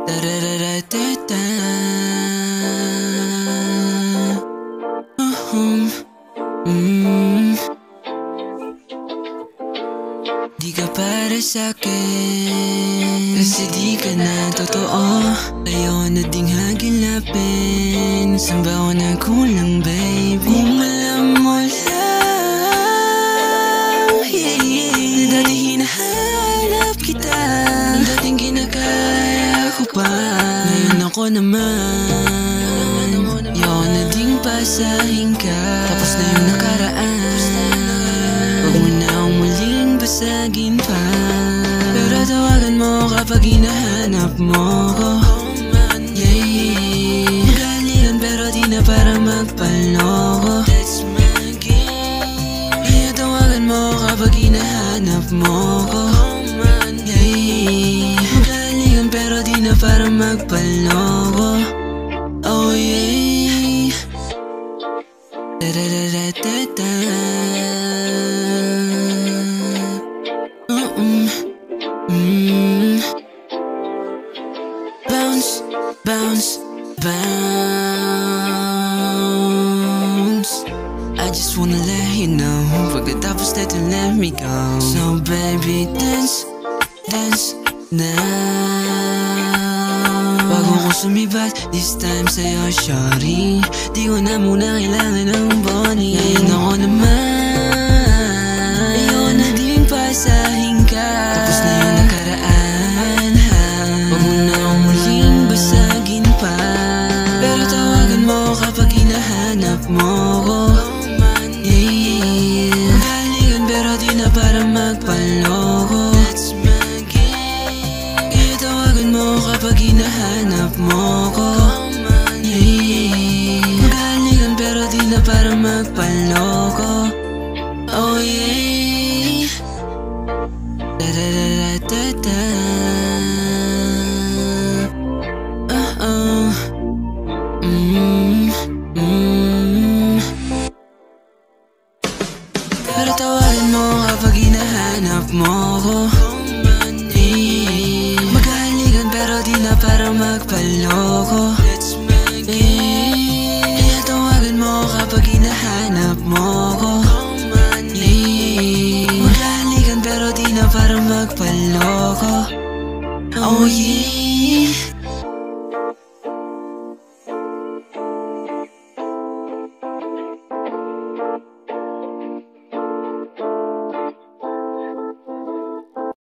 Da-da-da-da-da-da. Mm. Di ka para sa'kin, kasi di ka na totoo. Ayaw na ding hagilapin, saan ba ako nagkulang, baby? Kung alam mo lang, yeah, yeah. Dati hinahanap kita, dating kinakaya ko pa. Ngayon ako naman, ayaw na ding pasahin ka. Tapos na yung nakaraan, wag mo na akong muling basagin pa. Pero tawagan mo kapag hinahanap mo ko. Yeah, yeah. Magalian pero di na para magpaloko. That's my game. Yeah, tawagan mo kapag hinahanap mo ko. Yeah, yeah. Magalian pero di na para magpaloko. Oh yeah. Da-da-da-da-da-da. Bounce, bounce, bounce. I just wanna let you know, pagkatapos nito let me go. So baby, dance, dance now. Bago ko sumibat, this time sa'yo, shawty. Di ko na muna kailangan ng body. Ngayon ako naman, ayaw na din pasahin ka. Tapos na yung nakaraan, wag mo na akong muling basagin pa. Pero tawagan mo kapag hinahanap mo ko. Yeah, yeah. Magaligan pero di na para magpaloko. That's my game. Kaya tawagan mo kapag hinahanap mo ko. Yeah, yeah. Magaligan pero di na para magpaloko. Oh yeah. Da-da-da-da-da-da. Uh-oh. Pero tawagan mo kapag hinahanap mo ko. Magaligan pero di na para magpaloko. Kaya tawagan mo kapag hinahanap mo ko. Magaligan pero di na para magpaloko. Oh yeah.